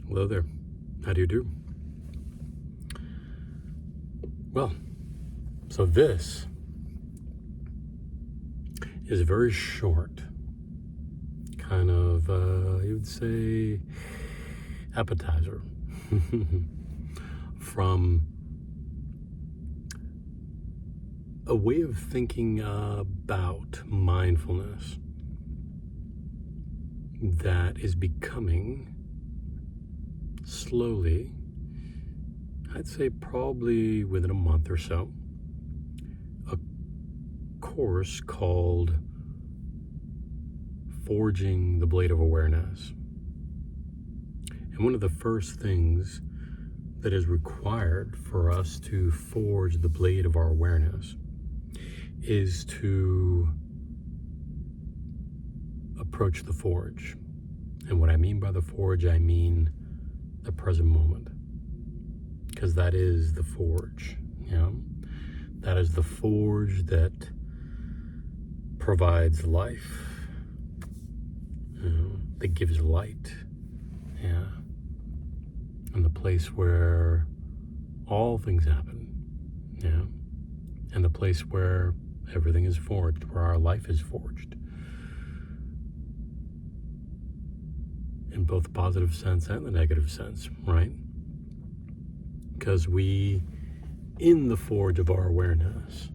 Hello there. How do you do? Well, so this is very short, kind of, you would say, appetizer from a way of thinking about mindfulness that is becoming slowly, I'd say probably within a month or so, a course called Forging the Blade of Awareness. And one of the first things that is required for us to forge the blade of our awareness is to approach the forge. And what I mean by the forge, I mean the present moment. Because that is the forge, That is the forge that provides life, that gives light, and the place where all things happen, and the place where everything is forged, where our life is forged, in both the positive sense and the negative sense, right? Because we, in the forge of our awareness,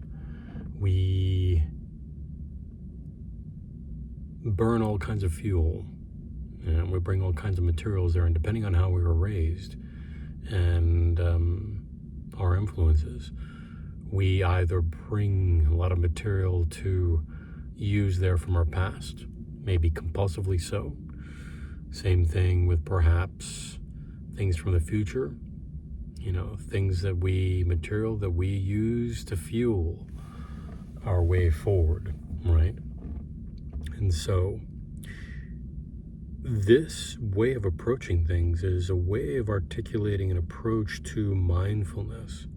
we burn all kinds of fuel, and we bring all kinds of materials there, and depending on how we were raised and our influences, we either bring a lot of material to use there from our past, maybe compulsively so. Same thing with perhaps things from the future, material that we use to fuel our way forward, right? And so this way of approaching things is a way of articulating an approach to mindfulness,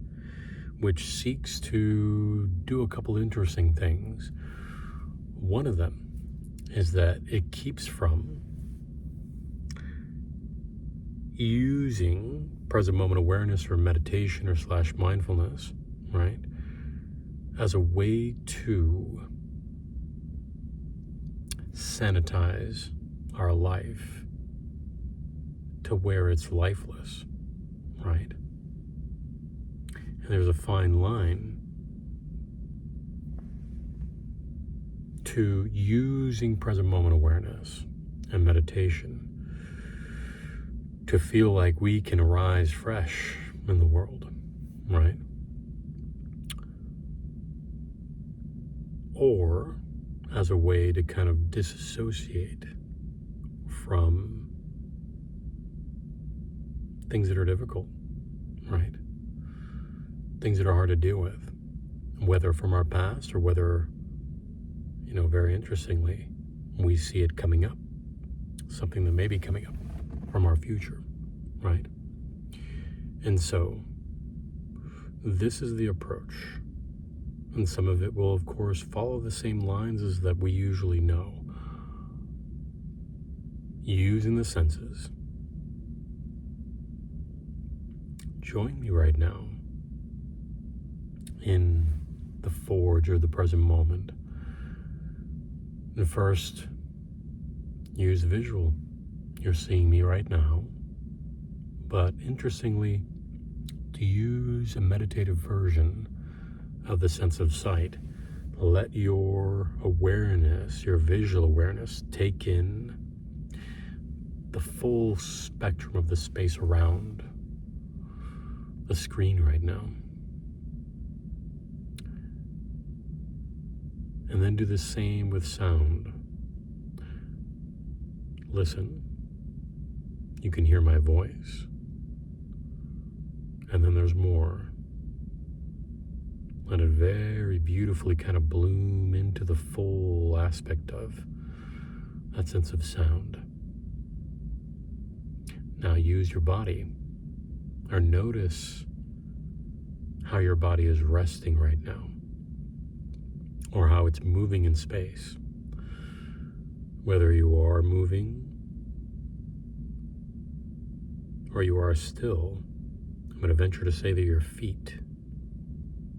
which seeks to do a couple interesting things. One of them is that it keeps from using present moment awareness or meditation or / mindfulness, right, as a way to sanitize our life to where it's lifeless, right? And there's a fine line to using present moment awareness and meditation to feel like we can arise fresh in the world, right? Or as a way to kind of disassociate from things that are difficult, right? Things that are hard to deal with, whether from our past or whether, very interestingly, we see it coming up, something that may be coming up from our future, right? And so this is the approach, and some of it will of course follow the same lines as that we usually know, using the senses. Join me right now in the forge or the present moment. And first, use visual. You're seeing me right now, but interestingly, to use a meditative version of the sense of sight, let your awareness, your visual awareness, take in the full spectrum of the space around the screen right now. And then do the same with sound. Listen. You can hear my voice. And then there's more. Let it very beautifully kind of bloom into the full aspect of that sense of sound. Now use your body, or notice how your body is resting right now, or how it's moving in space. Whether you are moving or you are still, I'm going to venture to say that your feet,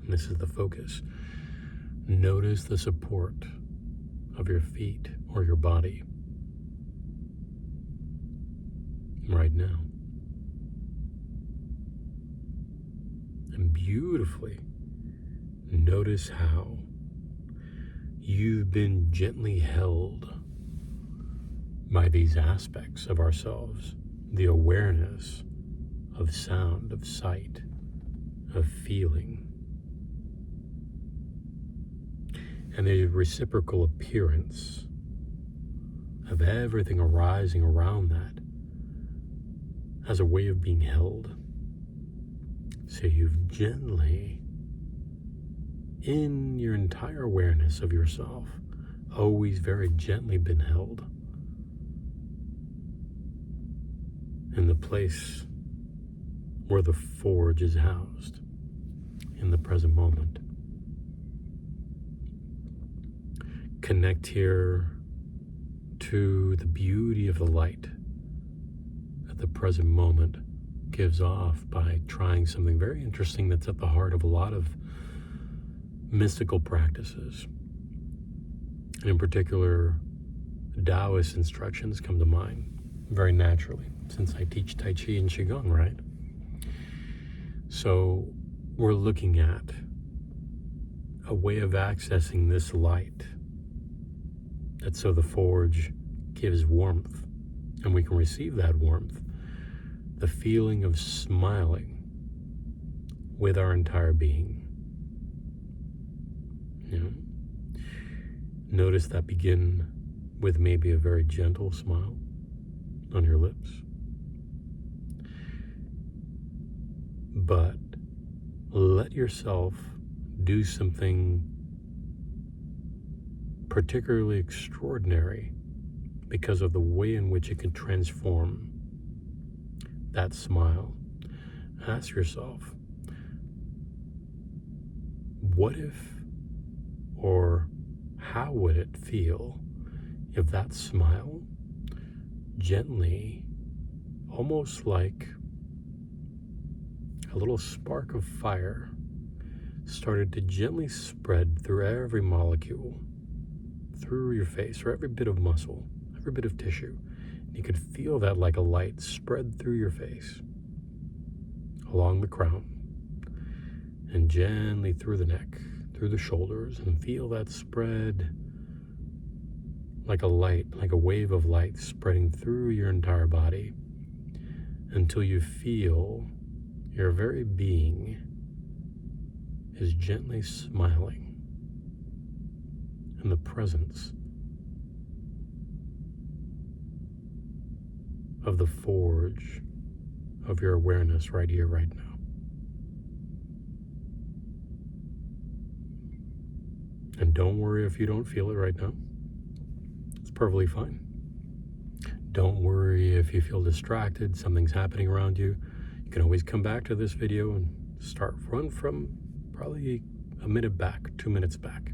and this is the focus, notice the support of your feet or your body right now. And beautifully notice how you've been gently held by these aspects of ourselves, the awareness of sound, of sight, of feeling, and the reciprocal appearance of everything arising around that as a way of being held. So you've gently, in your entire awareness of yourself, always very gently been held in the place where the forge is housed, in the present moment. Connect here to the beauty of the light that the present moment gives off by trying something very interesting that's at the heart of a lot of mystical practices. And in particular, Taoist instructions come to mind very naturally, since I teach Tai Chi and Qigong, right? So we're looking at a way of accessing this light, that so the forge gives warmth, and we can receive that warmth, the feeling of smiling with our entire being. You know? Notice that begin with maybe a very gentle smile on your lips. But let yourself do something particularly extraordinary because of the way in which it can transform that smile. Ask yourself, what if, or how would it feel if that smile gently, almost like a little spark of fire, started to gently spread through every molecule, through your face, or every bit of muscle, every bit of tissue. You could feel that like a light spread through your face, along the crown, and gently through the neck, through the shoulders, and feel that spread like a light, like a wave of light spreading through your entire body until you feel your very being is gently smiling in the presence of the forge of your awareness right here, right now. And don't worry if you don't feel it right now. It's perfectly fine. Don't worry if you feel distracted, something's happening around you. You can always come back to this video and run from probably a minute back, 2 minutes back,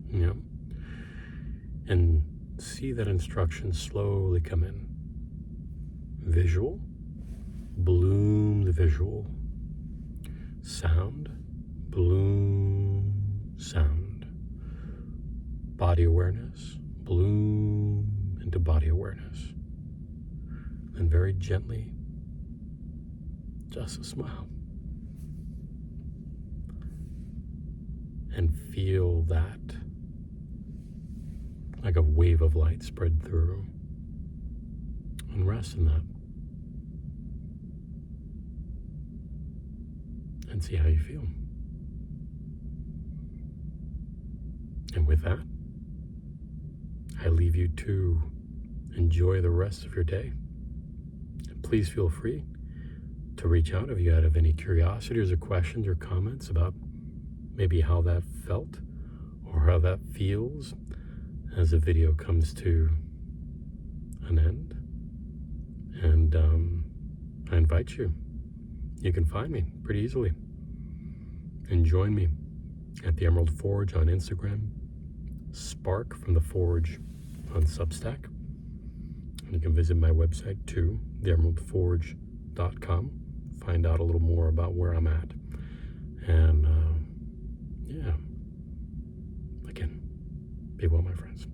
you know, and see that instruction slowly come in. Visual, bloom the visual. Sound, bloom sound. Body awareness, bloom into body awareness. And very gently, just a smile. And feel that like a wave of light spread through. And rest in that. And see how you feel. And with that, I leave you to enjoy the rest of your day. And please feel free to reach out if you have any curiosities or questions or comments about maybe how that felt or how that feels as the video comes to an end. And I invite you. You can find me pretty easily. And join me at the Emerald Forge on Instagram, Spark from the Forge on Substack. And you can visit my website too, theemeraldforge.com. www.thebrightlife.com. Find out a little more about where I'm at. And, yeah. Again, be well, my friends.